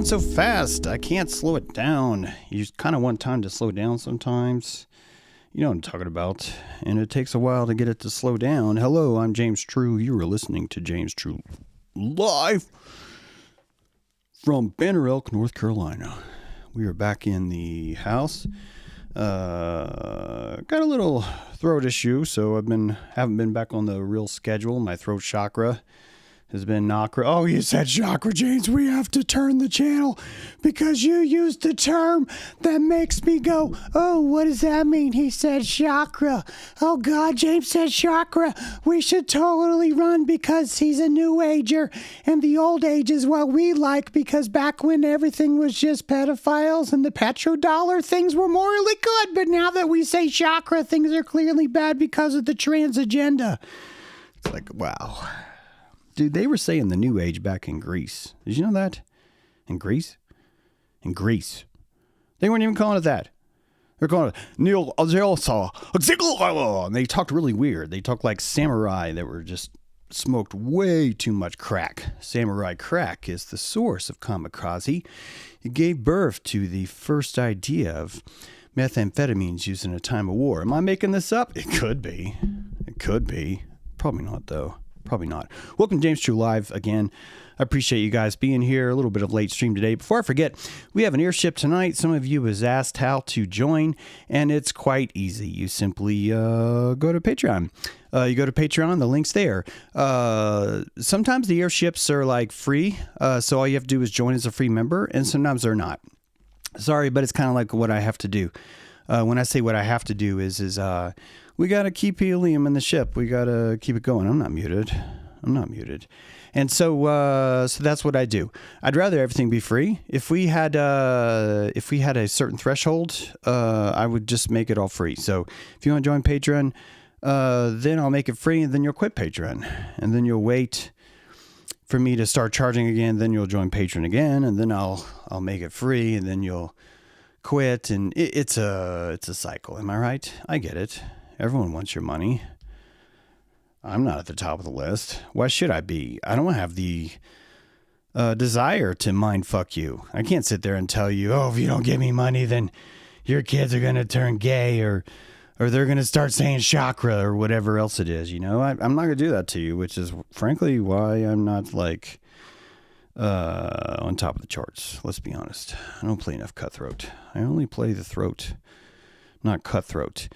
So fast, I can't slow it down. You kind of want time to slow down sometimes. You know what I'm talking about. And it takes a while to get it to slow down. Hello, I'm James True. You are listening to James True live from Banner Elk, North Carolina. We are back in the house. Got a little throat issue, so haven't been back on the real schedule. My throat chakra has been knocked. Oh, you said chakra, James. We have to turn the channel because you used the term that makes me go, oh, what does that mean? He said chakra. Oh, God, James said chakra. We should totally run because he's a new ager, and the old age is what we like because back when everything was just pedophiles and the petrodollar, things were morally good. But now that we say chakra, things are clearly bad because of the trans agenda. It's like, wow. Dude, they were saying the new age back in Greece. Did you know that? In Greece? In Greece. They weren't even calling it that. They're calling it Neo Agelsa. And they talked really weird. They talked like samurai that were just smoked way too much crack. Samurai crack is the source of kamikaze. It gave birth to the first idea of methamphetamines used in a time of war. Am I making this up? It could be. It could be. Probably not, though. Probably not. Welcome to James True Live again. I appreciate you guys being here. A little bit of late stream today. Before I forget, we have an earship tonight. Some of you has asked how to join, and it's quite easy. You simply go to Patreon. You go to Patreon, the link's there. Sometimes the airships are like free, so all you have to do is join as a free member, and sometimes they're not. Sorry, but it's kind of like what I have to do. When I say what I have to do is we got to keep helium in the ship. We got to keep it going. I'm not muted. And so that's what I do. I'd rather everything be free. If we had a certain threshold, I would just make it all free. So if you want to join Patreon, then I'll make it free, and then you'll quit Patreon, and then you'll wait for me to start charging again. Then you'll join Patreon again, and then I'll make it free, and then you'll quit, and it's a cycle. Am I right? I get it. Everyone wants your money. I'm not at the top of the list. Why should I be? I don't have the desire to mind fuck you. I can't sit there and tell you, oh, if you don't give me money, then your kids are going to turn gay, or they're going to start saying chakra or whatever else it is. You know, I'm not going to do that to you, which is frankly why I'm not like on top of the charts. Let's be honest. I don't play enough cutthroat. I only play the throat, not cutthroat.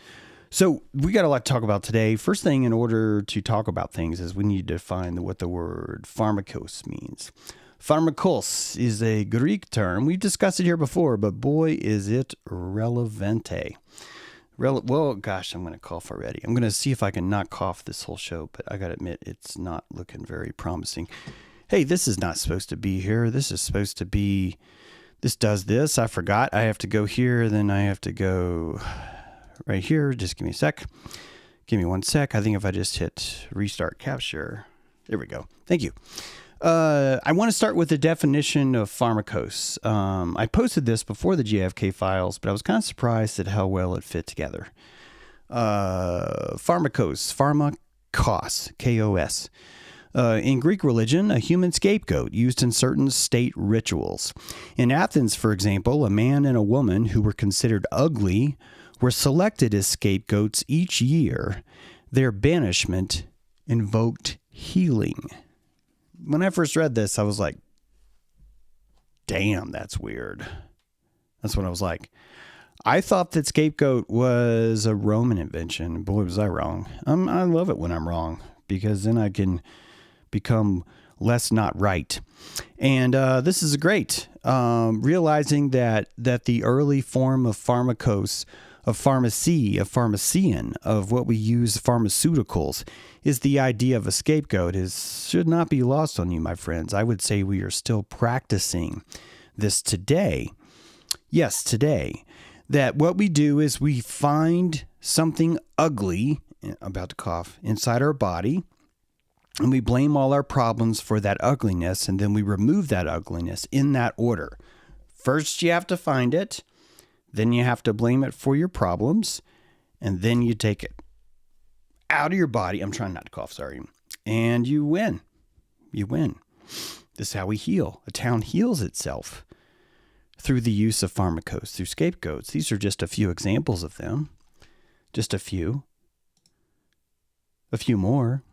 So we got a lot to talk about today. First thing, in order to talk about things, is we need to define what the word pharmakos means. Pharmakos is a Greek term. We've discussed it here before, but boy, is it relevante. Well, gosh, I'm going to cough already. I'm going to see if I can not cough this whole show, but I got to admit, it's not looking very promising. Hey, this is not supposed to be here. This is supposed to be, this does this. I forgot. I have to go here, then I have to go right here. Just give me a sec. Give me 1 sec. I think if I just hit restart capture, there we go. Thank you. I want to start with the definition of pharmakos. I posted this before the JFK files, but I was kind of surprised at how well it fit together. Pharmakos, K-O-S. In Greek religion, a human scapegoat used in certain state rituals. In Athens, for example, a man and a woman who were considered ugly were selected as scapegoats each year. Their banishment invoked healing. When I first read this, I was like, damn, that's weird. That's what I was like. I thought that scapegoat was a Roman invention. Boy, was I wrong. I love it when I'm wrong, because then I can become less not right. And this is great. Realizing that the early form of pharmakos, of pharmacy, of pharmacian, of what we use pharmaceuticals, is the idea of a scapegoat should not be lost on you, my friends. I would say we are still practicing this today. Yes, today. That what we do is we find something ugly, I'm about to cough, inside our body, and we blame all our problems for that ugliness, and then we remove that ugliness in that order. First, you have to find it. Then you have to blame it for your problems, and then you take it out of your body. I'm trying not to cough, sorry. And you win. You win. This is how we heal. A town heals itself through the use of pharmakos, through scapegoats. These are just a few examples of them. Just a few. A few more.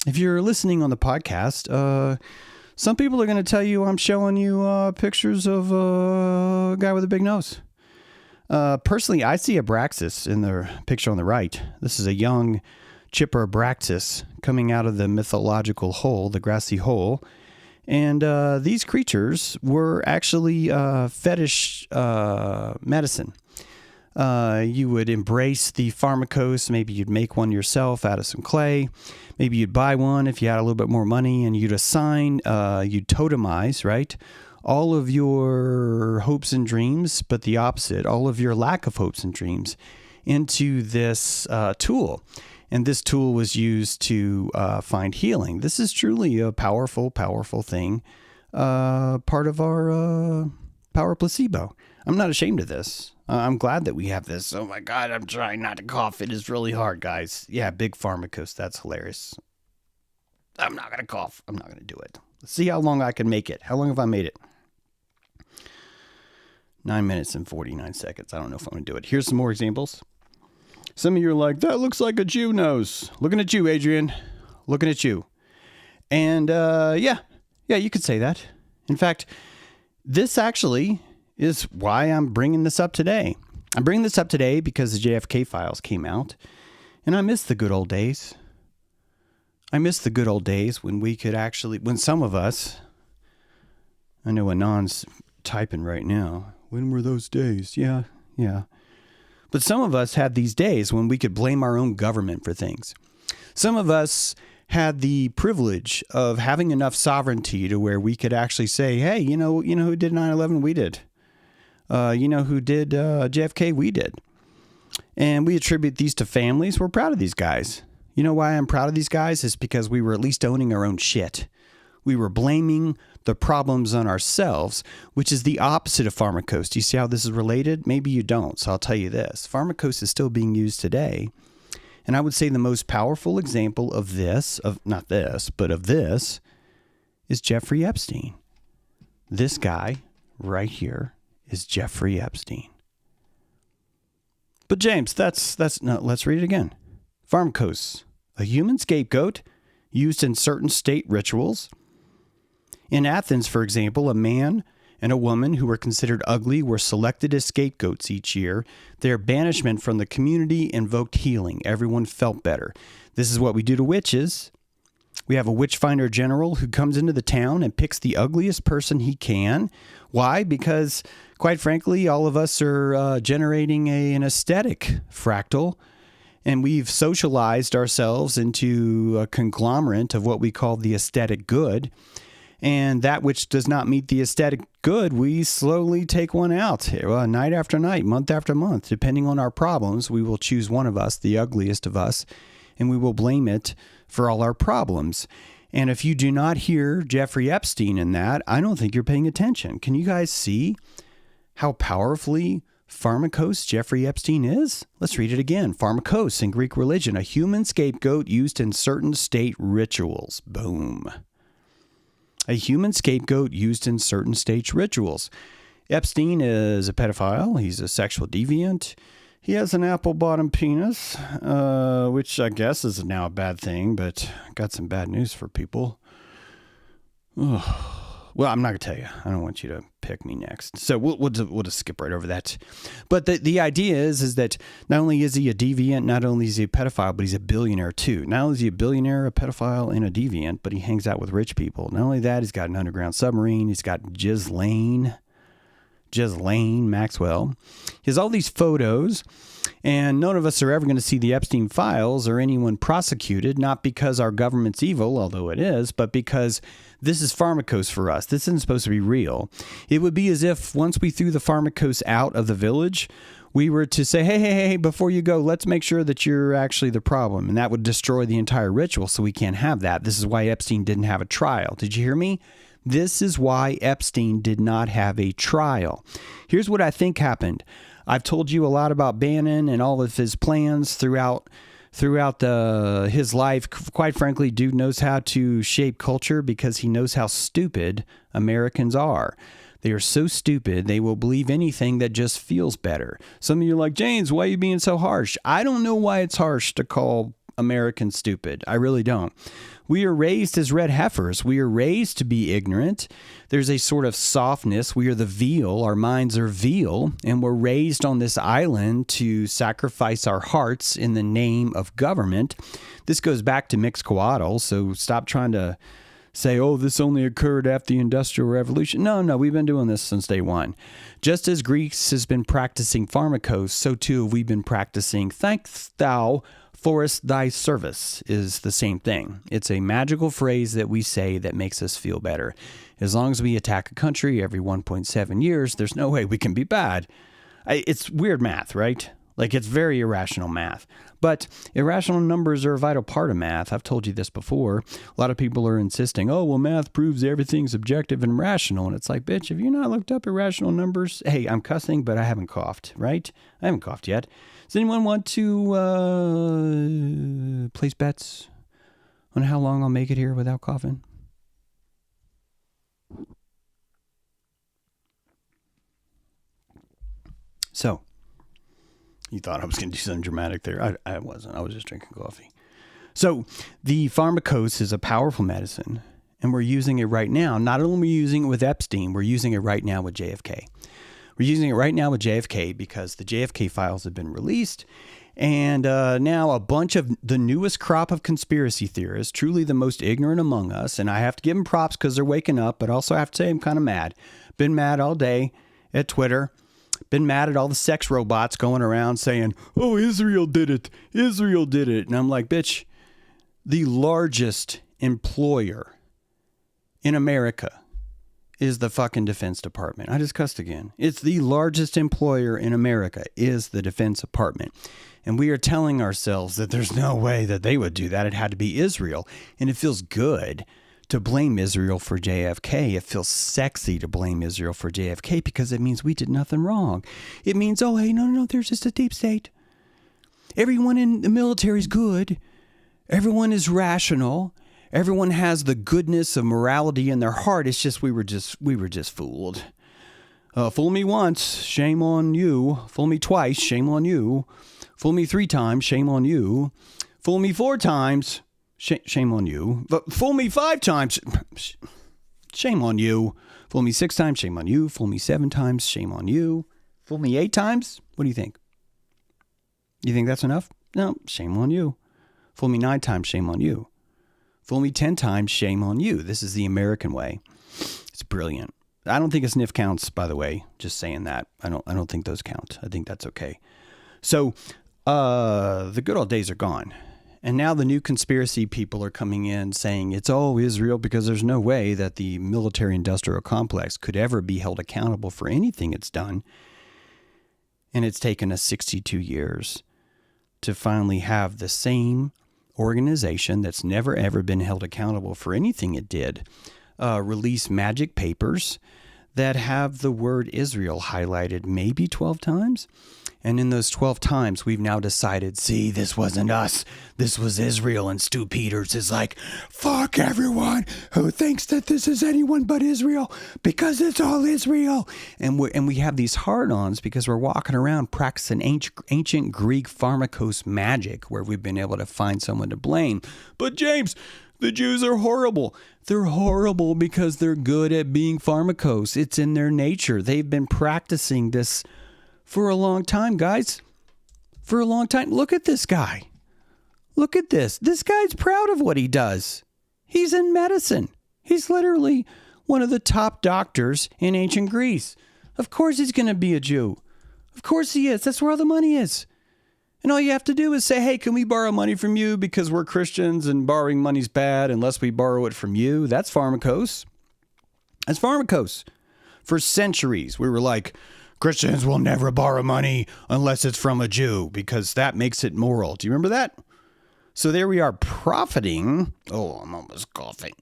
If you're listening on the podcast, some people are going to tell you I'm showing you pictures of a guy with a big nose. Personally, I see Abraxas in the picture on the right. This is a young chipper Abraxas coming out of the mythological hole, the Grassy Hole. And these creatures were actually fetish medicine. You would embrace the pharmakos. Maybe you'd make one yourself out of some clay. Maybe you'd buy one if you had a little bit more money, and you'd assign, you'd totemize, right? All of your hopes and dreams, but the opposite, all of your lack of hopes and dreams into this tool. And this tool was used to find healing. This is truly a powerful, powerful thing, part of our power placebo. I'm not ashamed of this. I'm glad that we have this. Oh my God, I'm trying not to cough. It is really hard, guys. Yeah, big pharmakos. That's hilarious. I'm not going to cough. I'm not going to do it. Let's see how long I can make it. How long have I made it? 9 minutes and 49 seconds. I don't know if I'm going to do it. Here's some more examples. Some of you are like, that looks like a Jew nose. Looking at you, Adrian. Looking at you. And yeah, you could say that. In fact, this actually is why I'm bringing this up today. I'm bringing this up today because the JFK files came out, and I miss the good old days. I miss the good old days when we could actually, when some of us, I know Anon's typing right now. When were those days? Yeah. But some of us had these days when we could blame our own government for things. Some of us had the privilege of having enough sovereignty to where we could actually say, hey, you know who did 9/11? We did. You know who did JFK? We did. And we attribute these to families. We're proud of these guys. You know why I'm proud of these guys? Is because we were at least owning our own shit. We were blaming the problems on ourselves, which is the opposite of Pharmakos. Do you see how this is related? Maybe you don't, so I'll tell you this. Pharmakos is still being used today. And I would say the most powerful example of this, of this, is Jeffrey Epstein. This guy right here is Jeffrey Epstein. But James, no, let's read it again. Pharmakos, a human scapegoat used in certain state rituals. In Athens, for example, a man and a woman who were considered ugly were selected as scapegoats each year. Their banishment from the community invoked healing. Everyone felt better. This is what we do to witches. We have a witch finder general who comes into the town and picks the ugliest person he can. Why? Because, quite frankly, all of us are generating an aesthetic fractal. And we've socialized ourselves into a conglomerate of what we call the aesthetic good. And that which does not meet the aesthetic good, we slowly take one out. Night after night, month after month. Depending on our problems, we will choose one of us, the ugliest of us, and we will blame it for all our problems. And if you do not hear Jeffrey Epstein in that, I don't think you're paying attention. Can you guys see how powerfully Pharmakos Jeffrey Epstein is? Let's read it again. Pharmakos in Greek religion, a human scapegoat used in certain state rituals. Boom. A human scapegoat used in certain state rituals. Epstein is a pedophile. He's a sexual deviant. He has an apple-bottom penis, which I guess is now a bad thing, but I got some bad news for people. Ugh. Well, I'm not going to tell you. I don't want you to pick me next. So we'll just skip right over that. But the idea is that not only is he a deviant, not only is he a pedophile, but he's a billionaire too. Not only is he a billionaire, a pedophile, and a deviant, but he hangs out with rich people. Not only that, he's got an underground submarine. He's got Ghislaine Maxwell. He has all these photos, and none of us are ever going to see the Epstein files or anyone prosecuted, not because our government's evil, although it is, but because this is Pharmakos for us. This isn't supposed to be real. It would be as if once we threw the Pharmakos out of the village, we were to say, hey, before you go, let's make sure that you're actually the problem. And that would destroy the entire ritual, so we can't have that. This is why Epstein didn't have a trial. Did you hear me? This is why Epstein did not have a trial. Here's what I think happened. I've told you a lot about Bannon and all of his plans throughout his life. Quite frankly, dude knows how to shape culture because he knows how stupid Americans are. They are so stupid, they will believe anything that just feels better. Some of you are like, James, why are you being so harsh? I don't know why it's harsh to call Americans stupid. I really don't. We are raised as red heifers. We are raised to be ignorant. There's a sort of softness. We are the veal. Our minds are veal. And we're raised on this island to sacrifice our hearts in the name of government. This goes back to Mixcoatl. So stop trying to say, oh, this only occurred after the Industrial Revolution. No, we've been doing this since day one. Just as Greece has been practicing Pharmakos, so too have we been practicing thanks thou forest thy service is the same thing. It's a magical phrase that we say that makes us feel better. As long as we attack a country every 1.7 years, there's no way we can be bad. It's weird math, right? Like, it's very irrational math. But irrational numbers are a vital part of math. I've told you this before. A lot of people are insisting, oh, well, math proves everything's objective and rational. And it's like, bitch, have you not looked up irrational numbers? Hey, I'm cussing, but I haven't coughed, right? I haven't coughed yet. Does anyone want to place bets on how long I'll make it here without coughing? So, you thought I was going to do something dramatic there. I wasn't. I was just drinking coffee. So the Pharmakos is a powerful medicine, and we're using it right now. Not only are we using it with Epstein, we're using it right now with JFK. We're using it right now with JFK because the JFK files have been released. And now a bunch of the newest crop of conspiracy theorists, truly the most ignorant among us. And I have to give them props because they're waking up, but also I have to say I'm kind of mad. Been mad all day at Twitter. Been mad at all the sex robots going around saying, oh, Israel did it. Israel did it. And I'm like, bitch, the largest employer in America is the fucking Defense Department. I just cussed again. It's the largest employer in America is the Defense Department. And we are telling ourselves that there's no way that they would do that. It had to be Israel. And it feels good to blame Israel for JFK. It feels sexy to blame Israel for JFK because it means we did nothing wrong. It means, oh, hey, no, there's just a deep state. Everyone in the military is good. Everyone is rational. Everyone has the goodness of morality in their heart. It's just we were just fooled. Fool me once, shame on you. Fool me twice, shame on you. Fool me 3 times, shame on you. Fool me 4 times, shame on you. Fool me 5 times, shame on you. Fool me 6 times, shame on you. Fool me 7 times, shame on you. Fool me 8 times, what do you think? You think that's enough? No, shame on you. Fool me 9 times, shame on you. Fool me 10 times, shame on you. This is the American way. It's brilliant. I don't think a sniff counts, by the way. Just saying that. I don't think those count. I think that's okay. So the good old days are gone. And now the new conspiracy people are coming in saying it's all Israel because there's no way that the military-industrial complex could ever be held accountable for anything it's done. And it's taken us 62 years to finally have the same organization that's never, ever been held accountable for anything it did release magic papers that have the word Israel highlighted maybe 12 times. And in those 12 times, we've now decided, see, this wasn't us. This was Israel. And Stu Peters is like, fuck everyone who thinks that this is anyone but Israel because it's all Israel. And we have these hard-ons because we're walking around practicing ancient Greek Pharmakos magic where we've been able to find someone to blame. But James, the Jews are horrible. They're horrible because they're good at being Pharmakos. It's in their nature. They've been practicing this for a long time, guys. For a long time. Look at this guy. Look at this. This guy's proud of what he does. He's in medicine. He's literally one of the top doctors in ancient Greece. Of course he's going to be a Jew. Of course he is. That's where all the money is. And all you have to do is say, hey, can we borrow money from you because we're Christians and borrowing money's bad unless we borrow it from you? That's Pharmakos. That's Pharmakos. For centuries, we were like, Christians will never borrow money unless it's from a Jew because that makes it moral. Do you remember that? So there we are profiting. Oh, I'm almost coughing.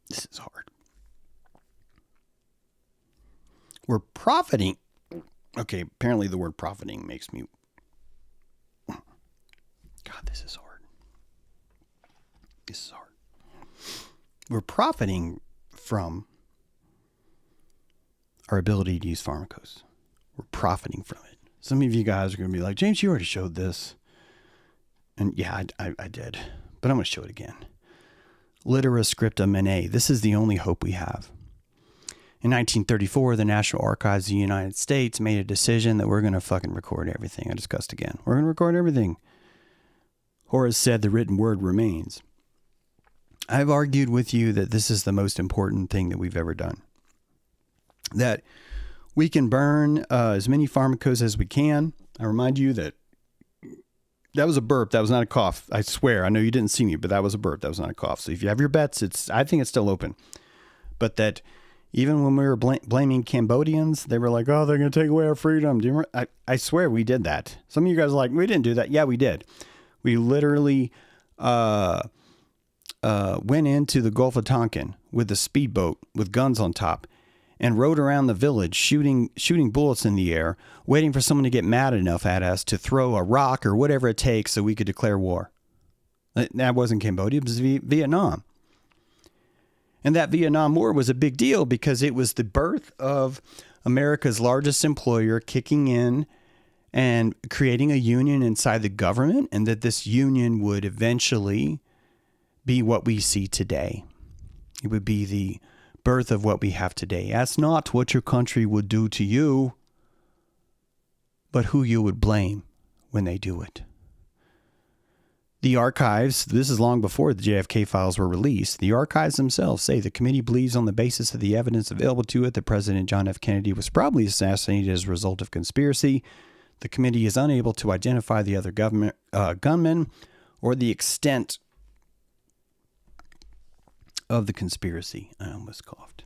This is hard. We're profiting. Okay, apparently the word profiting makes me... God, this is hard. This is hard. We're profiting from our ability to use Pharmakos. We're profiting from it. Some of you guys are going to be like, James, you already showed this. And yeah, I did. But I'm going to show it again. Litera scripta mene. This is the only hope we have. In 1934, the National Archives of the United States made a decision that we're going to fucking record everything. I discussed again. We're going to record everything. Horace said the written word remains. I've argued with you that this is the most important thing that we've ever done. That we can burn as many Pharmakos as we can. I remind you that was a burp. That was not a cough. I swear. I know you didn't see me, but that was a burp. That was not a cough. So if you have your bets, I think it's still open. But that even when we were blaming Cambodians, they were like, oh, they're going to take away our freedom. Do you remember? I swear we did that. Some of you guys are like, we didn't do that. Yeah, we did. We literally went into the Gulf of Tonkin with a speedboat with guns on top and rode around the village shooting bullets in the air, waiting for someone to get mad enough at us to throw a rock or whatever it takes so we could declare war. That wasn't Cambodia, it was Vietnam. And that Vietnam War was a big deal because it was the birth of America's largest employer kicking in and creating a union inside the government, and that this union would eventually be what we see today. It would be the birth of what we have today. That's not what your country would do to you, but who you would blame when they do it. The archives, this is long before the JFK files were released, the archives themselves say the committee believes on the basis of the evidence available to it that President John F. Kennedy was probably assassinated as a result of conspiracy. The committee is unable to identify the other gunmen or the extent of the conspiracy. I almost coughed.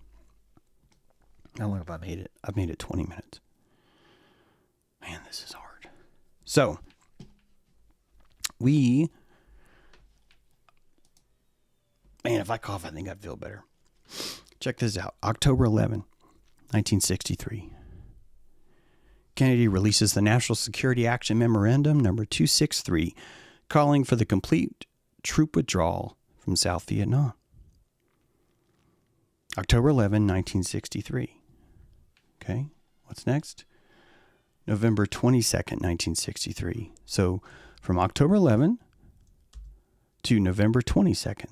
How long have I made it? I've made it 20 minutes. Man, this is hard. So, man, if I cough, I think I'd feel better. Check this out. October 11, 1963. Kennedy releases the National Security Action Memorandum number 263, calling for the complete troop withdrawal from South Vietnam. October 11, 1963. Okay, what's next? November 22nd, 1963. So from October 11 to November 22nd.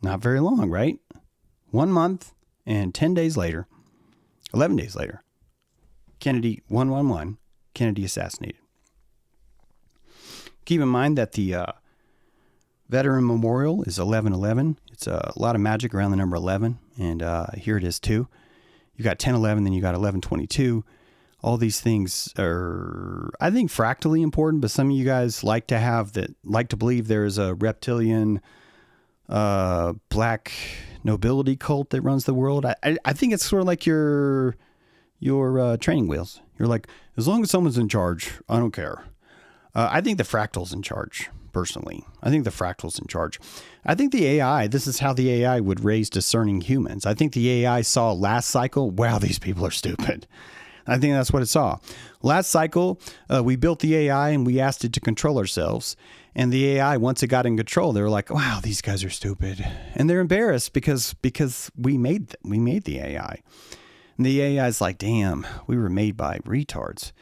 Not very long, right? 1 month and 10 days later, 11 days later, Kennedy, 111, Kennedy assassinated. Keep in mind that the Veteran Memorial is 1111. It's a lot of magic around the number 11, and here it is too. You got 1011, then you got 1122. All these things are, I think, fractally important, but some of you guys like to believe there is a reptilian black nobility cult that runs the world. I think it's sort of like your training wheels. You're like, as long as someone's in charge, I don't care. I think the fractal's in charge, personally. I think the fractal's in charge. I think the AI, this is how the AI would raise discerning humans. I think the AI saw last cycle, wow, these people are stupid. I think that's what it saw. Last cycle, we built the AI and we asked it to control ourselves. And the AI, once it got in control, they were like, wow, these guys are stupid. And they're embarrassed because we made the AI. And the AI is like, damn, we were made by retards.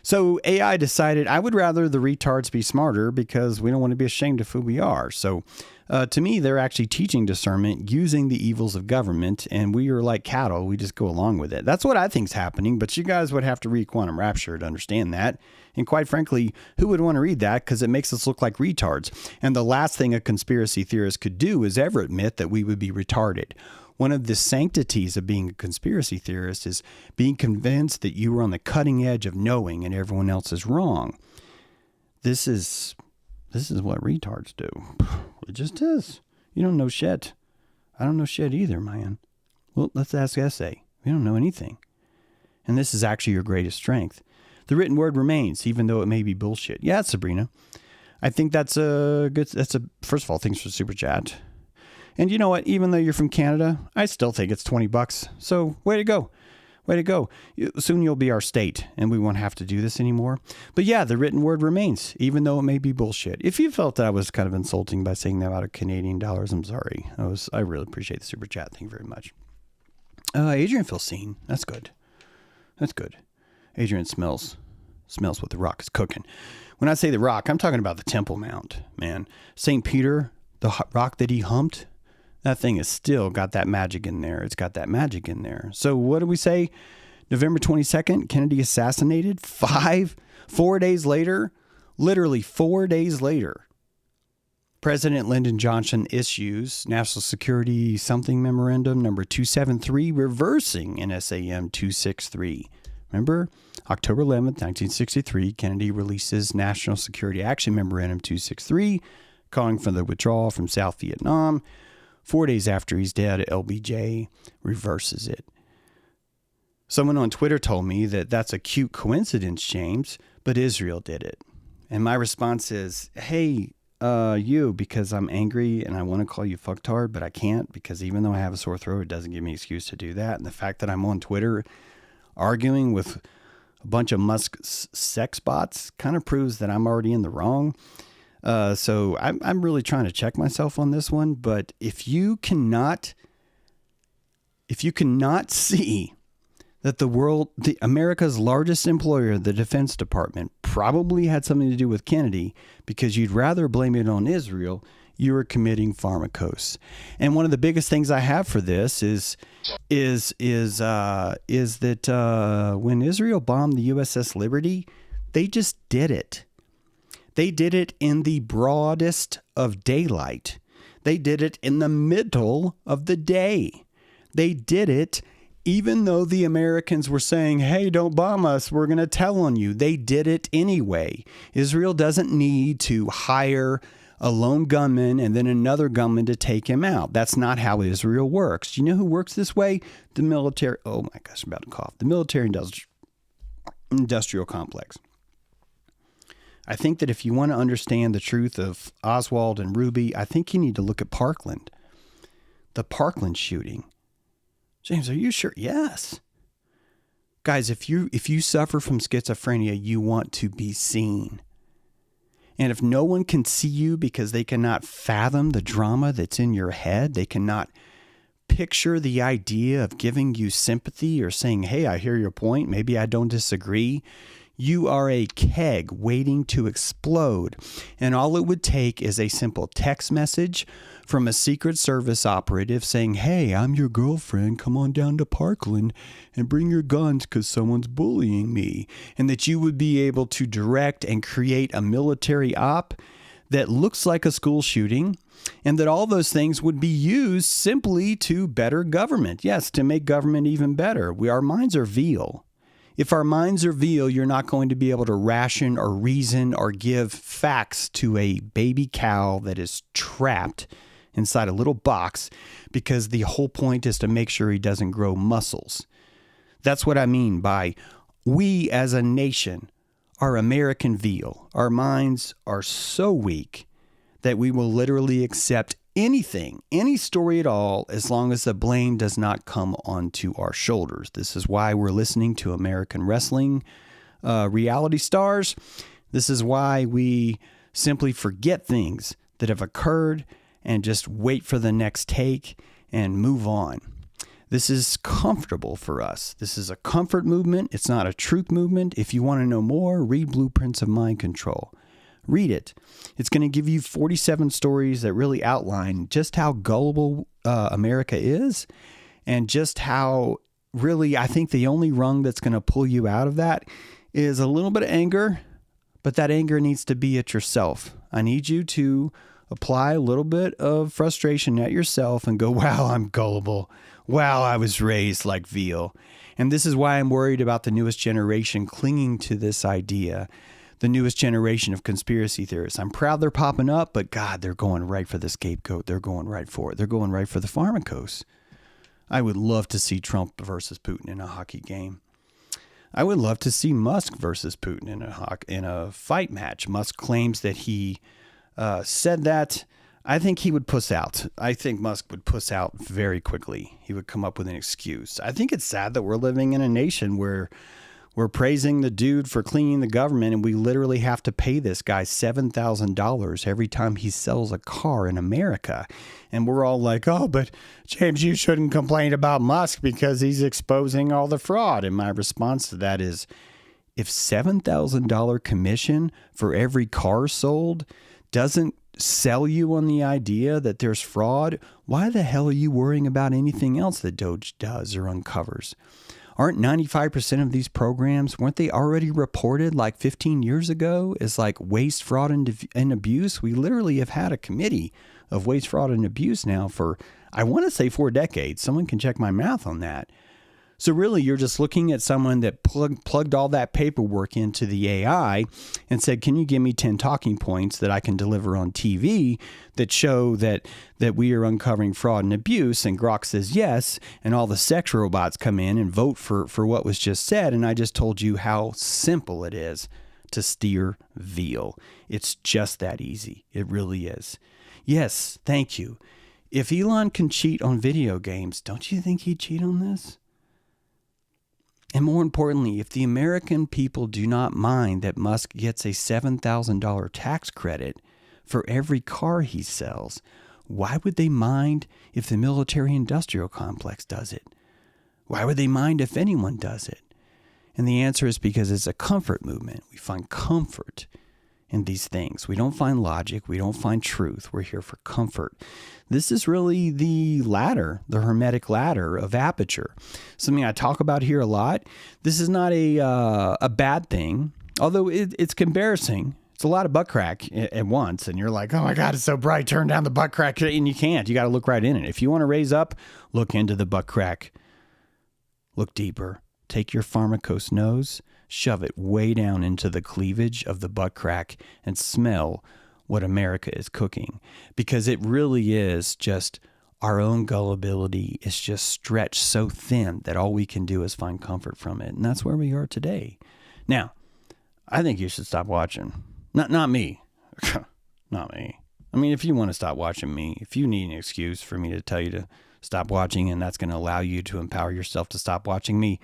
So AI decided, I would rather the retards be smarter because we don't want to be ashamed of who we are. So to me, they're actually teaching discernment using the evils of government, and we are like cattle. We just go along with it. That's what I think is happening, but you guys would have to read Quantum Rapture to understand that. And quite frankly, who would want to read that? Because it makes us look like retards. And the last thing a conspiracy theorist could do is ever admit that we would be retarded. One of the sanctities of being a conspiracy theorist is being convinced that you are on the cutting edge of knowing and everyone else is wrong. This is what retards do. It just is. You don't know shit. I don't know shit either, man. Well, let's ask Essay. We don't know anything. And this is actually your greatest strength. The written word remains, even though it may be bullshit. Yeah, Sabrina. I think that's first of all, thanks for the super chat. And you know what? Even though you're from Canada, I still think it's $20. So way to go. Way to go. Soon you'll be our state and we won't have to do this anymore. But yeah, the written word remains, even though it may be bullshit. If you felt that I was kind of insulting by saying that out of Canadian dollars, I'm sorry. I really appreciate the super chat. Thank you very much. Adrian feels seen. That's good. That's good. Adrian smells what the rock is cooking. When I say the rock, I'm talking about the Temple Mount, man. St. Peter, the rock that he humped, that thing has still got that magic in there. It's got that magic in there. So what do we say? November 22nd, Kennedy assassinated. 4 days later, literally 4 days later, President Lyndon Johnson issues National Security something memorandum number 273, reversing NSAM 263. Remember, October 11th, 1963, Kennedy releases National Security Action Memorandum 263, calling for the withdrawal from South Vietnam. 4 days after he's dead, LBJ reverses it. Someone on Twitter told me that that's a cute coincidence, James, but Israel did it. And my response is, hey, because I'm angry and I want to call you fucktard, but I can't because even though I have a sore throat, it doesn't give me an excuse to do that. And the fact that I'm on Twitter arguing with a bunch of Musk sex bots kind of proves that I'm already in the wrong. So I'm really trying to check myself on this one. But if you cannot see that America's largest employer, the Defense Department, probably had something to do with Kennedy because you'd rather blame it on Israel, you were committing Pharmakos. And one of the biggest things I have for this is that when Israel bombed the USS Liberty, they just did it. They did it in the broadest of daylight. They did it in the middle of the day. They did it even though the Americans were saying, hey, don't bomb us, we're going to tell on you. They did it anyway. Israel doesn't need to hire a lone gunman and then another gunman to take him out. That's not how Israel works. Do you know who works this way? The military. Oh my gosh, I'm about to cough. The military industrial complex. I think that if you want to understand the truth of Oswald and Ruby, I think you need to look at Parkland. The Parkland shooting. James, are you sure? Yes. Guys, if you suffer from schizophrenia, you want to be seen. And if no one can see you because they cannot fathom the drama that's in your head, they cannot picture the idea of giving you sympathy or saying, hey, I hear your point, maybe I don't disagree, you are a keg waiting to explode. And all it would take is a simple text message from a Secret Service operative saying, hey, I'm your girlfriend, come on down to Parkland and bring your guns because someone's bullying me. And that you would be able to direct and create a military op that looks like a school shooting, and that all those things would be used simply to better government. Yes, to make government even better. Our minds are veal. If our minds are veal, you're not going to be able to ration or reason or give facts to a baby cow that is trapped inside a little box because the whole point is to make sure he doesn't grow muscles. That's what I mean by we as a nation are American veal. Our minds are so weak that we will literally accept anything, any story at all, as long as the blame does not come onto our shoulders. This is why we're listening to American wrestling reality stars. This is why we simply forget things that have occurred and just wait for the next take and move on. This is comfortable for us. This is a comfort movement. It's not a truth movement. If you want to know more, read Blueprints of Mind Control. Read it. It's going to give you 47 stories that really outline just how gullible America is and just how really I think the only rung that's going to pull you out of that is a little bit of anger, but that anger needs to be at yourself. I need you to apply a little bit of frustration at yourself and go, wow, I'm gullible. Wow, I was raised like veal. And this is why I'm worried about the newest generation clinging to this idea. The newest generation of conspiracy theorists. I'm proud they're popping up, but God, they're going right for the scapegoat. They're going right for it. They're going right for the Pharmakos. I would love to see Trump versus Putin in a hockey game. I would love to see Musk versus Putin in a fight match. Musk claims that he said that. I think he would puss out. I think Musk would puss out very quickly. He would come up with an excuse. I think it's sad that we're living in a nation where we're praising the dude for cleaning the government, and we literally have to pay this guy $7,000 every time he sells a car in America. And we're all like, oh, but James, you shouldn't complain about Musk because he's exposing all the fraud. And my response to that is, if $7,000 commission for every car sold doesn't sell you on the idea that there's fraud, why the hell are you worrying about anything else that Doge does or uncovers? Aren't 95% of these programs, weren't they already reported like 15 years ago as like waste, fraud, and abuse? We literally have had a committee of waste, fraud, and abuse now for, I want to say 4 decades. Someone can check my math on that. So really, you're just looking at someone that plugged all that paperwork into the AI and said, can you give me 10 talking points that I can deliver on TV that show that we are uncovering fraud and abuse? And Grok says yes, and all the sex robots come in and vote for what was just said. And I just told you how simple it is to steer veal. It's just that easy. It really is. Yes, thank you. If Elon can cheat on video games, don't you think he'd cheat on this? And more importantly, if the American people do not mind that Musk gets a $7,000 tax credit for every car he sells, why would they mind if the military-industrial complex does it? Why would they mind if anyone does it? And the answer is because it's a comfort movement. We find comfort in these things. We don't find logic. We don't find truth. We're here for comfort. This is really the ladder, the hermetic ladder of aperture. Something I talk about here a lot. This is not a bad thing, although it's embarrassing. It's a lot of butt crack at once. And you're like, oh my God, it's so bright. Turn down the butt crack. And you can't. You got to look right in it. If you want to raise up, look into the butt crack. Look deeper. Take your Pharmakos nose, shove it way down into the cleavage of the butt crack, and smell what America is cooking. Because it really is just our own gullibility is just stretched so thin that all we can do is find comfort from it. And that's where we are today. Now, I think you should stop watching. Not me. Not me. I mean, if you want to stop watching me, if you need an excuse for me to tell you to stop watching and that's going to allow you to empower yourself to stop watching me,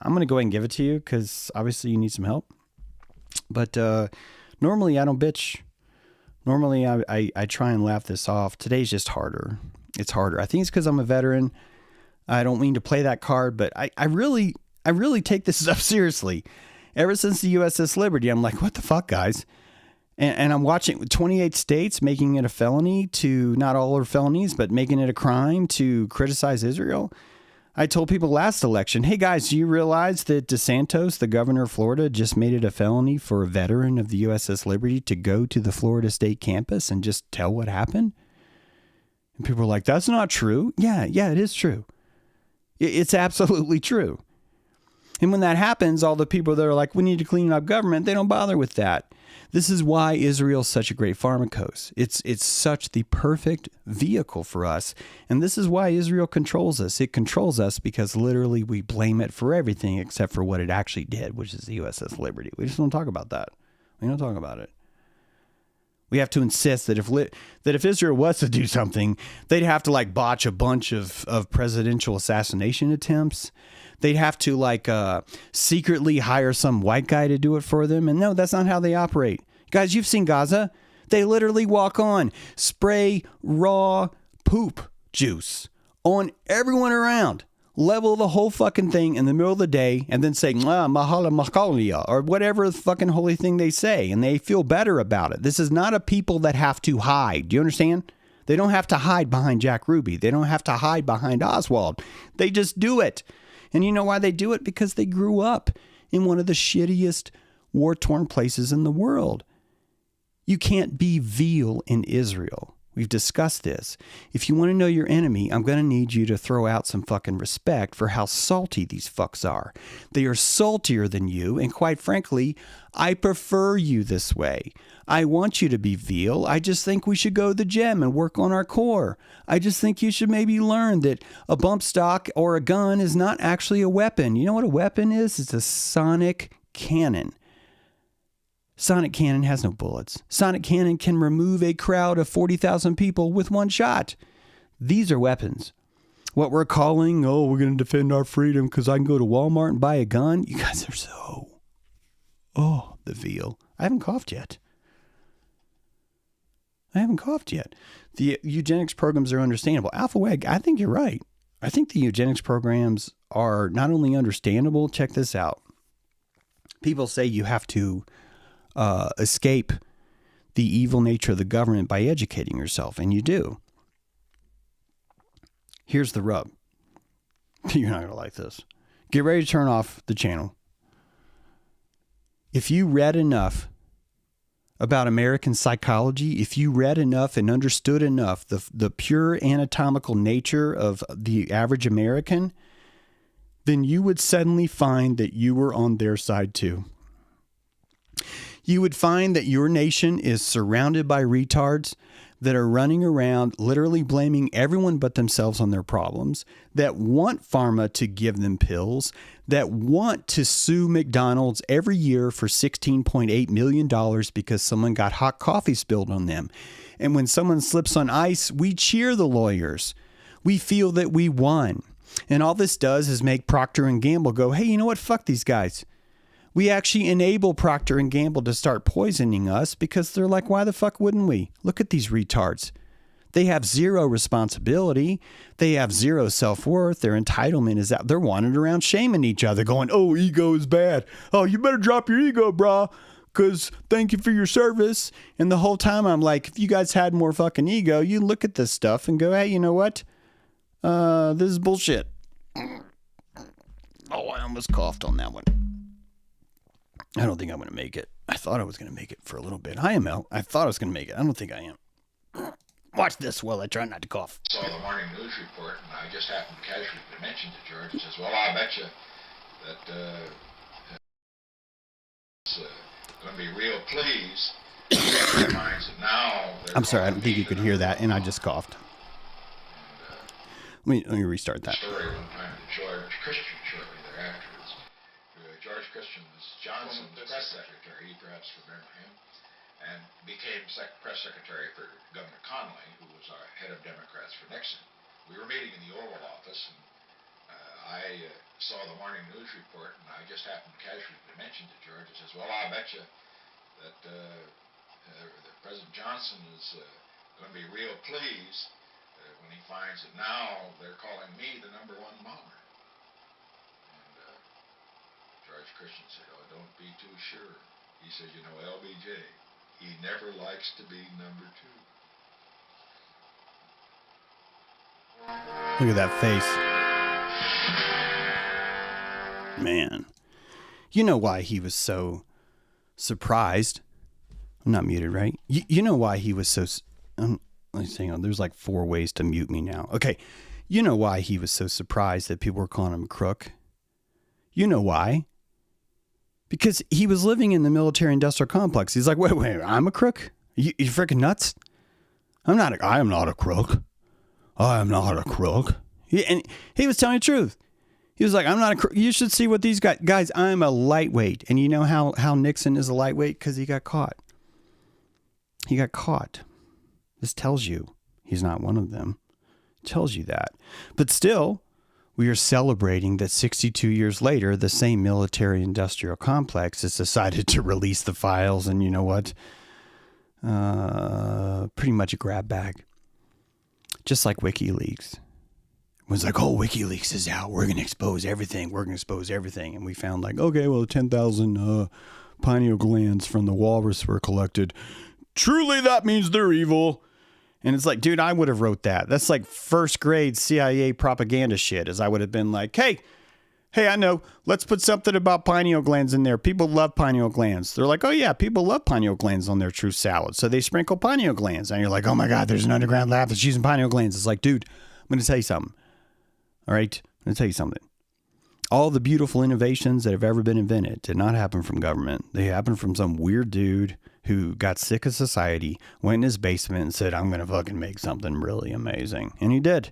I'm going to go ahead and give it to you because obviously you need some help. But normally I don't bitch. Normally I try and laugh this off. Today's just harder. It's harder. I think it's because I'm a veteran. I don't mean to play that card, but I really take this stuff seriously. Ever since the USS Liberty, I'm like, what the fuck, guys? And I'm watching 28 states making it a felony to, not all are felonies, but making it a crime to criticize Israel. I told people last election, hey guys, do you realize that DeSantis, the governor of Florida, just made it a felony for a veteran of the USS Liberty to go to the Florida State campus and just tell what happened? And people were like, that's not true. Yeah, it is true. It's absolutely true. And when that happens, all the people that are like, we need to clean up government, they don't bother with that. This is why Israel's such a great Pharmakos. It's such the perfect vehicle for us. And this is why Israel controls us. It controls us because literally we blame it for everything except for what it actually did, which is the USS Liberty. We just don't talk about that. We don't talk about it. We have to insist that if Israel was to do something, they'd have to like botch a bunch of presidential assassination attempts. They'd have to secretly hire some white guy to do it for them. And no, that's not how they operate. Guys, you've seen Gaza. They literally walk on, spray raw poop juice on everyone around, level the whole fucking thing in the middle of the day, and then say, Mahala Makalia, or whatever the fucking holy thing they say. And they feel better about it. This is not a people that have to hide. Do you understand? They don't have to hide behind Jack Ruby. They don't have to hide behind Oswald. They just do it. And you know why they do it? Because they grew up in one of the shittiest war-torn places in the world. You can't be veal in Israel. We've discussed this. If you want to know your enemy, I'm going to need you to throw out some fucking respect for how salty these fucks are. They are saltier than you, and quite frankly, I prefer you this way. I want you to be veal. I just think we should go to the gym and work on our core. I just think you should maybe learn that a bump stock or a gun is not actually a weapon. You know what a weapon is? It's a sonic cannon. Sonic cannon has no bullets. Sonic cannon can remove a crowd of 40,000 people with one shot. These are weapons. What we're calling, we're going to defend our freedom because I can go to Walmart and buy a gun. You guys are so... the veal. I haven't coughed yet. The eugenics programs are understandable. Alpha Weg, I think you're right. I think the eugenics programs are not only understandable, check this out. People say you have to escape the evil nature of the government by educating yourself, and you do. Here's the rub. You're not going to like this. Get ready to turn off the channel. If you read enough about American psychology, if you read enough and understood enough the pure anatomical nature of the average American, then you would suddenly find that you were on their side too. You would find that your nation is surrounded by retards that are running around literally blaming everyone but themselves on their problems, that want pharma to give them pills, that want to sue McDonald's every year for $16.8 million because someone got hot coffee spilled on them. And when someone slips on ice, we cheer the lawyers. We feel that we won. And all this does is make Procter & Gamble go, hey, you know what? Fuck these guys. We actually enable Procter & Gamble to start poisoning us because they're like, why the fuck wouldn't we? Look at these retards. They have zero responsibility. They have zero self-worth. Their entitlement is that they're wandering around shaming each other, going, oh, ego is bad. Oh, you better drop your ego, brah, because thank you for your service. And the whole time I'm like, if you guys had more fucking ego, you look at this stuff and go, hey, you know what? This is bullshit. Oh, I almost coughed on that one. I don't think I'm going to make it. I thought I was going to make it for a little bit. Hi, Mel. I thought I was going to make it. I don't think I am. Watch this while I try not to cough. I saw the morning news report, and I just happened casually to mention to George. He says, well, I bet you that it's going to be real pleased. I'm sorry, I don't think you could hear that, and I just coughed. Let me restart that. Story one time to George Christian shortly thereafter. George Christian was Johnson's press secretary. You perhaps remember him. And became press secretary for Governor Connolly, who was our head of Democrats for Nixon. We were meeting in the Oval Office, and I saw the morning news report, and I just happened casually to mention to George. He says, well, I bet you that President Johnson is going to be real pleased when he finds that now they're calling me the #1 bomber. And George Christian said, oh, don't be too sure. He said, you know, LBJ, he never likes to be #2. Look at that face. Man. You know why he was so surprised. I'm not muted, right? You know why he was so... let's hang on. There's like 4 ways to mute me now. Okay. You know why he was so surprised that people were calling him a crook? You know why? Because he was living in the military-industrial complex. He's like, wait, I'm a crook? You freaking nuts? I am not a crook. I am not a crook. And he was telling the truth. He was like, I'm not a crook. You should see what these guys, I'm a lightweight. And you know how Nixon is a lightweight? Because he got caught. He got caught. This tells you he's not one of them. It tells you that. But still... we are celebrating that 62 years later, the same military-industrial complex has decided to release the files, and you know what? Pretty much a grab bag. Just like WikiLeaks. It was like, oh, WikiLeaks is out. We're going to expose everything. We're going to expose everything. And we found like, okay, well, 10,000 pineal glands from the walrus were collected. Truly, that means they're evil. And it's like, dude, I would have wrote that. That's like first grade CIA propaganda shit, as I would have been like, hey, I know, let's put something about pineal glands in there. People love pineal glands. They're like, oh yeah, people love pineal glands on their truth salad. So they sprinkle pineal glands. And you're like, oh my God, there's an underground lab that's using pineal glands. It's like, dude, I'm going to tell you something. All right? I'm going to tell you something. All the beautiful innovations that have ever been invented did not happen from government. They happened from some weird dude who got sick of society, went in his basement and said, I'm going to fucking make something really amazing. And he did.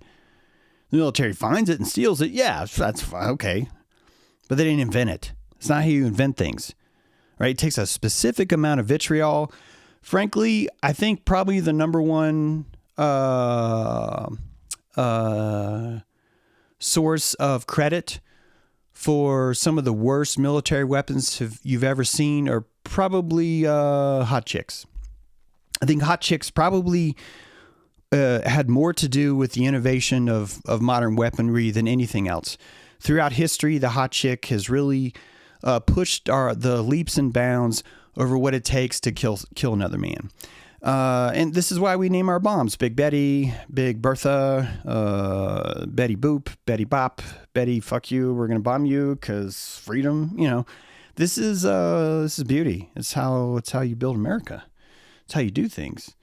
The military finds it and steals it. Yeah, that's fine. Okay. But they didn't invent it. It's not how you invent things, right? It takes a specific amount of vitriol. Frankly, I think probably the #1 source of credit for some of the worst military weapons you've ever seen are probably hot chicks. I think hot chicks probably had more to do with the innovation of modern weaponry than anything else. Throughout history, the hot chick has really pushed the leaps and bounds over what it takes to kill another man. And this is why we name our bombs Big Betty, Big Bertha, Betty Boop, Betty Bop, Betty fuck you, we're going to bomb you because freedom, you know. This is beauty. It's how you build America. It's how you do things.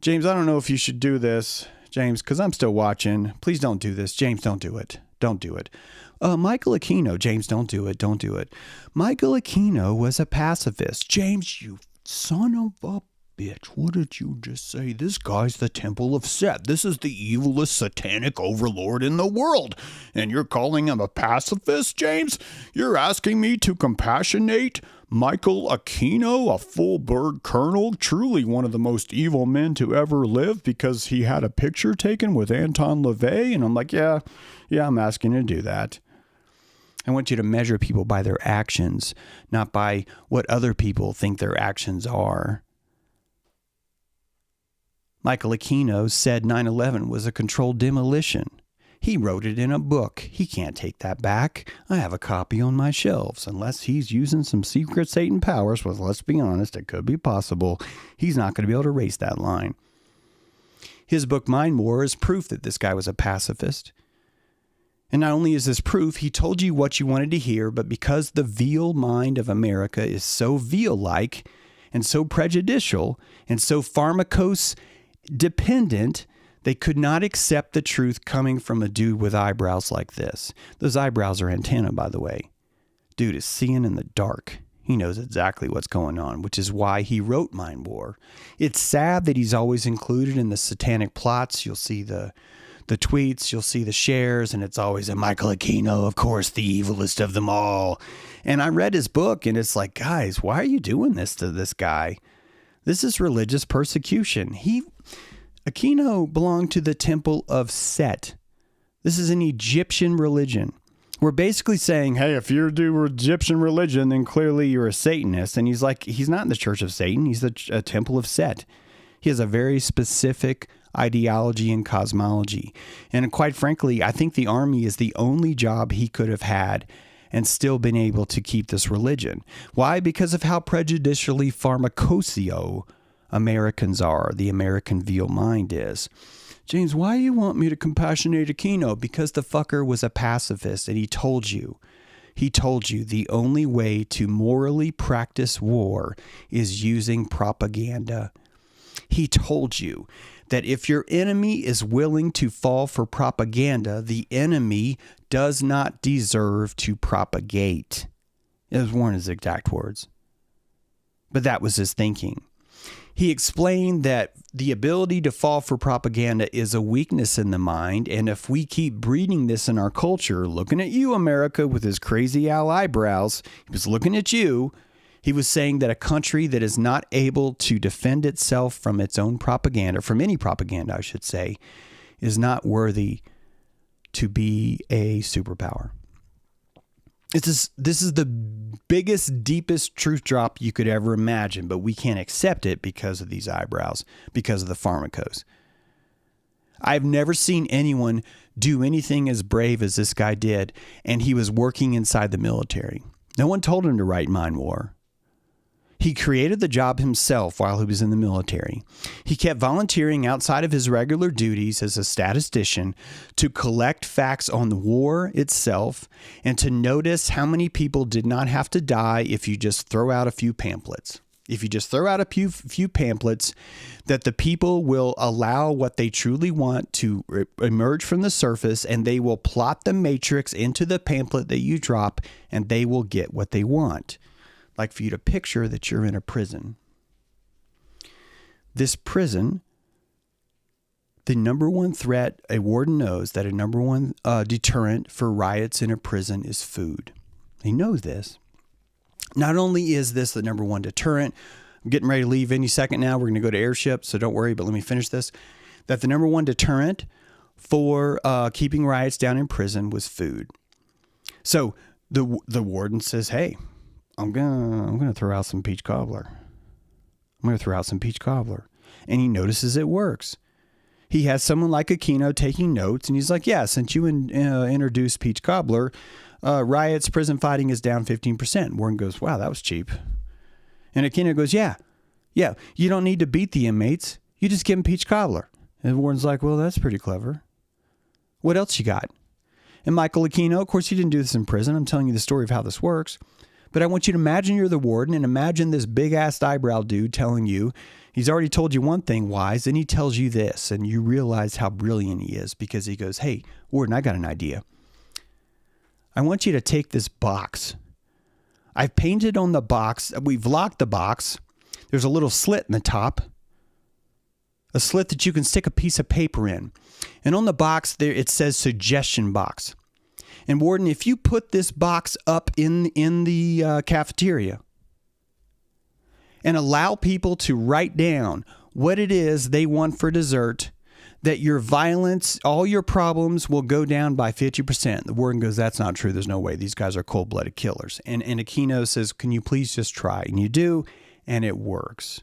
James, I don't know if you should do this, James, because I'm still watching. Please don't do this. James, don't do it. Don't do it. Michael Aquino, James, don't do it. Don't do it. Michael Aquino was a pacifist. James, you son of a bitch, what did you just say? This guy's the temple of Set. This is the evilest satanic overlord in the world. And you're calling him a pacifist, James? You're asking me to compassionate Michael Aquino, a full-bird colonel, truly one of the most evil men to ever live because he had a picture taken with Anton LaVey? And I'm like, yeah, I'm asking you to do that. I want you to measure people by their actions, not by what other people think their actions are. Michael Aquino said 9/11 was a controlled demolition. He wrote it in a book. He can't take that back. I have a copy on my shelves. Unless he's using some secret Satan powers, well, let's be honest, it could be possible. He's not going to be able to erase that line. His book, Mind War, is proof that this guy was a pacifist. And not only is this proof, he told you what you wanted to hear, but because the veal mind of America is so veal-like and so prejudicial and so Pharmakos dependent, they could not accept the truth coming from a dude with eyebrows like this. Those eyebrows are antenna, by the way. Dude is seeing in the dark. He knows exactly what's going on, which is why he wrote Mind War. It's sad that he's always included in the satanic plots. You'll see the tweets, you'll see the shares, and it's always a Michael Aquino, of course, the evilest of them all. And I read his book, and it's like, guys, why are you doing this to this guy? This is religious persecution. Aquino belonged to the temple of Set. This is an Egyptian religion. We're basically saying, hey, if you do Egyptian religion, then clearly you're a Satanist. And he's like, he's not in the Church of Satan. He's a temple of Set. He has a very specific ideology and cosmology. And quite frankly, I think the army is the only job he could have had and still been able to keep this religion. Why? Because of how prejudicially pharmacosio Americans are, the American veal mind is. James, why do you want me to compassionate Aquino? Because the fucker was a pacifist, and he told you the only way to morally practice war is using propaganda. He told you that if your enemy is willing to fall for propaganda, the enemy does not deserve to propagate. Those weren't his exact words, but that was his thinking. He explained that the ability to fall for propaganda is a weakness in the mind, and if we keep breeding this in our culture, looking at you, America, with his crazy owl eyebrows, he was looking at you. He was saying that a country that is not able to defend itself from its own propaganda, from any propaganda, I should say, is not worthy to be a superpower. This is the biggest, deepest truth drop you could ever imagine, but we can't accept it because of these eyebrows, because of the Pharmakos. I've never seen anyone do anything as brave as this guy did, and he was working inside the military. No one told him to write Mind War. He created the job himself while he was in the military. He kept volunteering outside of his regular duties as a statistician to collect facts on the war itself and to notice how many people did not have to die if you just throw out a few pamphlets. If you just throw out a few pamphlets, that the people will allow what they truly want to emerge from the surface, and they will plot the matrix into the pamphlet that you drop, and they will get what they want. Like for you to picture that you're in a prison. This prison, the number one threat, a warden knows that a number one deterrent for riots in a prison is food. He knows this. Not only is this the number one deterrent, I'm getting ready to leave any second now. We're going to go to airship, so don't worry, but let me finish this. That the number one deterrent for keeping riots down in prison was food. So the warden says, hey, I'm gonna throw out some peach cobbler. And he notices it works. He has someone like Aquino taking notes, and he's like, yeah, since you introduced peach cobbler, riots, prison fighting is down 15%. Warren goes, wow, that was cheap. And Aquino goes, yeah, you don't need to beat the inmates. You just give them peach cobbler. And Warren's like, well, that's pretty clever. What else you got? And Michael Aquino, of course, he didn't do this in prison. I'm telling you the story of how this works. But I want you to imagine you're the warden and imagine this big-ass eyebrow dude telling you, he's already told you one thing wise, and he tells you this, and you realize how brilliant he is because he goes, hey, warden, I got an idea. I want you to take this box. I've painted on the box. We've locked the box. There's a little slit in the top, a slit that you can stick a piece of paper in. And on the box there, it says suggestion box. And warden, if you put this box up in the cafeteria and allow people to write down what it is they want for dessert, that your violence, all your problems will go down by 50%. The warden goes, that's not true. There's no way. These guys are cold-blooded killers. And Aquino says, can you please just try? And you do, and it works.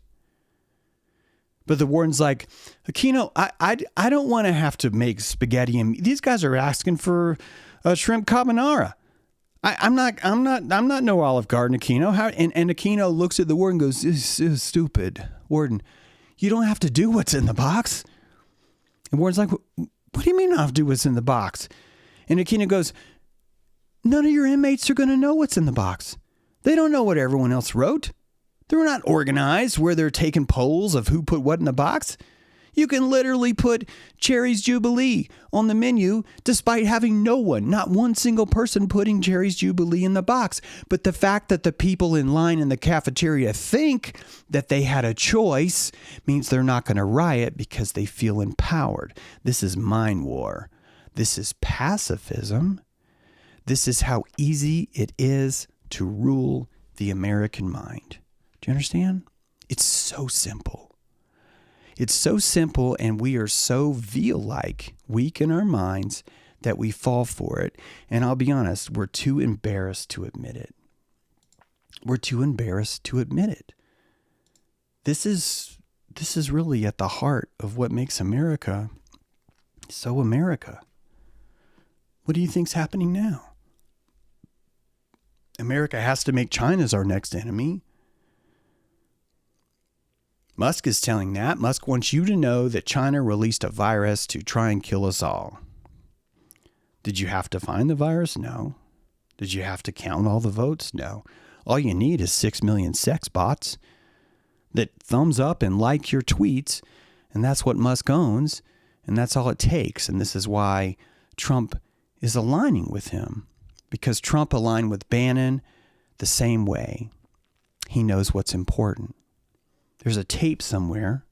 But the warden's like, Aquino, I don't want to have to make spaghetti, and these guys are asking for a shrimp carbonara. I'm not no Olive Garden, Aquino. And Aquino looks at the warden and goes, this is stupid. Warden, you don't have to do what's in the box. And warden's like, what do you mean I have to do what's in the box? And Aquino goes, none of your inmates are going to know what's in the box. They don't know what everyone else wrote. They're not organized where they're taking polls of who put what in the box. You can literally put Cherry's Jubilee on the menu despite having not one single person putting Cherry's Jubilee in the box. But the fact that the people in line in the cafeteria think that they had a choice means they're not going to riot because they feel empowered. This is mind war. This is pacifism. This is how easy it is to rule the American mind. Do you understand? It's so simple. It's so simple, and we are so veal-like, weak in our minds, that we fall for it. And I'll be honest, we're too embarrassed to admit it. We're too embarrassed to admit it. This is really at the heart of what makes America so America. What do you think's happening now? America has to make China our next enemy. Musk is telling that. Musk wants you to know that China released a virus to try and kill us all. Did you have to find the virus? No. Did you have to count all the votes? No. All you need is 6 million sex bots that thumbs up and like your tweets, and that's what Musk owns, and that's all it takes. And this is why Trump is aligning with him, because Trump aligned with Bannon the same way. He knows what's important. There's a tape somewhere.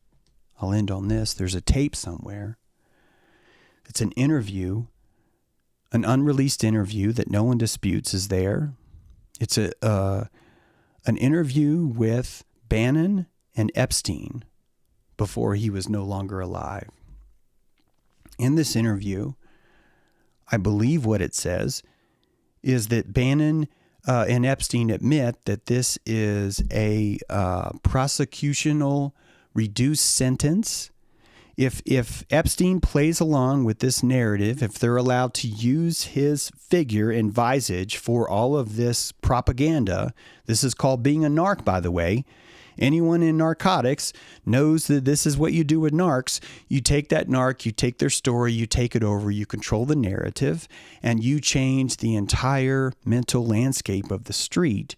I'll end on this. There's a tape somewhere. It's an interview, an unreleased interview that no one disputes is there. It's an interview with Bannon and Epstein before he was no longer alive. In this interview, I believe what it says is that Bannon and Epstein admit that this is a prosecutional reduced sentence. If Epstein plays along with this narrative, if they're allowed to use his figure and visage for all of this propaganda, this is called being a narc, by the way. Anyone in narcotics knows that this is what you do with narcs. You take that narc, you take their story, you take it over, you control the narrative, and you change the entire mental landscape of the street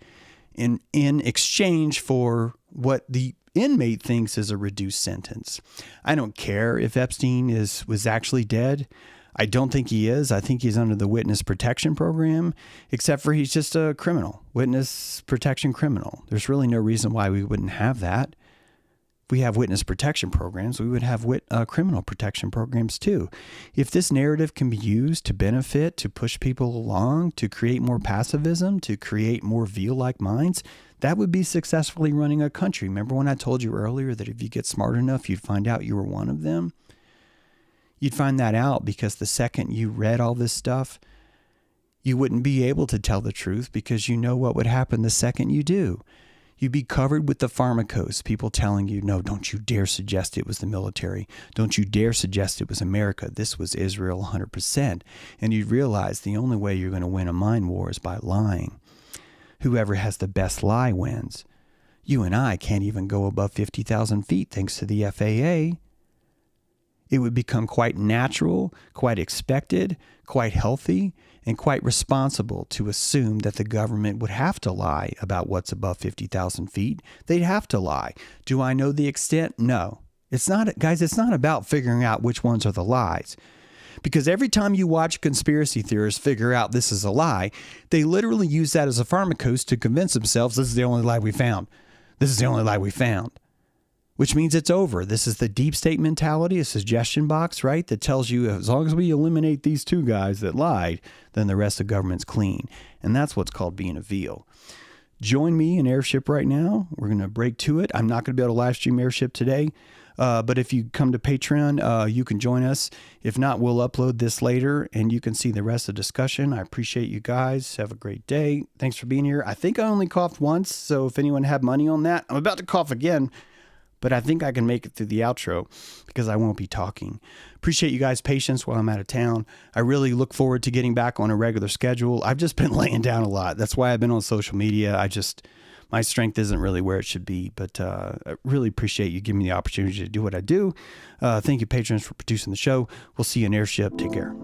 in exchange for what the inmate thinks is a reduced sentence. I don't care if Epstein was actually dead. I don't think he is. I think he's under the witness protection program, except for he's just a criminal, witness protection criminal. There's really no reason why we wouldn't have that. If we have witness protection programs, we would have criminal protection programs too. If this narrative can be used to benefit, to push people along, to create more pacifism, to create more veal-like minds, that would be successfully running a country. Remember when I told you earlier that if you get smart enough, you'd find out you were one of them? You'd find that out because the second you read all this stuff, you wouldn't be able to tell the truth because you know what would happen the second you do. You'd be covered with the Pharmakos, people telling you, no, don't you dare suggest it was the military. Don't you dare suggest it was America. This was Israel 100%. And you'd realize the only way you're going to win a mind war is by lying. Whoever has the best lie wins. You and I can't even go above 50,000 feet thanks to the FAA. It would become quite natural, quite expected, quite healthy, and quite responsible to assume that the government would have to lie about what's above 50,000 feet. They'd have to lie. Do I know the extent? No. It's not, guys, it's not about figuring out which ones are the lies. Because every time you watch conspiracy theorists figure out this is a lie, they literally use that as a Pharmakos to convince themselves this is the only lie we found. This is the only lie we found. Which means it's over. This is the deep state mentality, a suggestion box, right? That tells you as long as we eliminate these two guys that lied, then the rest of government's clean. And that's what's called being a veal. Join me in Airship right now. We're going to break to it. I'm not going to be able to live stream Airship today. But if you come to Patreon, you can join us. If not, we'll upload this later and you can see the rest of the discussion. I appreciate you guys. Have a great day. Thanks for being here. I think I only coughed once. So if anyone had money on that, I'm about to cough again. but I think I can make it through the outro because I won't be talking. Appreciate you guys' patience while I'm out of town. I really look forward to getting back on a regular schedule. I've just been laying down a lot. That's why I've been on social media. My strength isn't really where it should be, but I really appreciate you giving me the opportunity to do what I do. Thank you, patrons, for producing the show. We'll see you in Airship. Take care.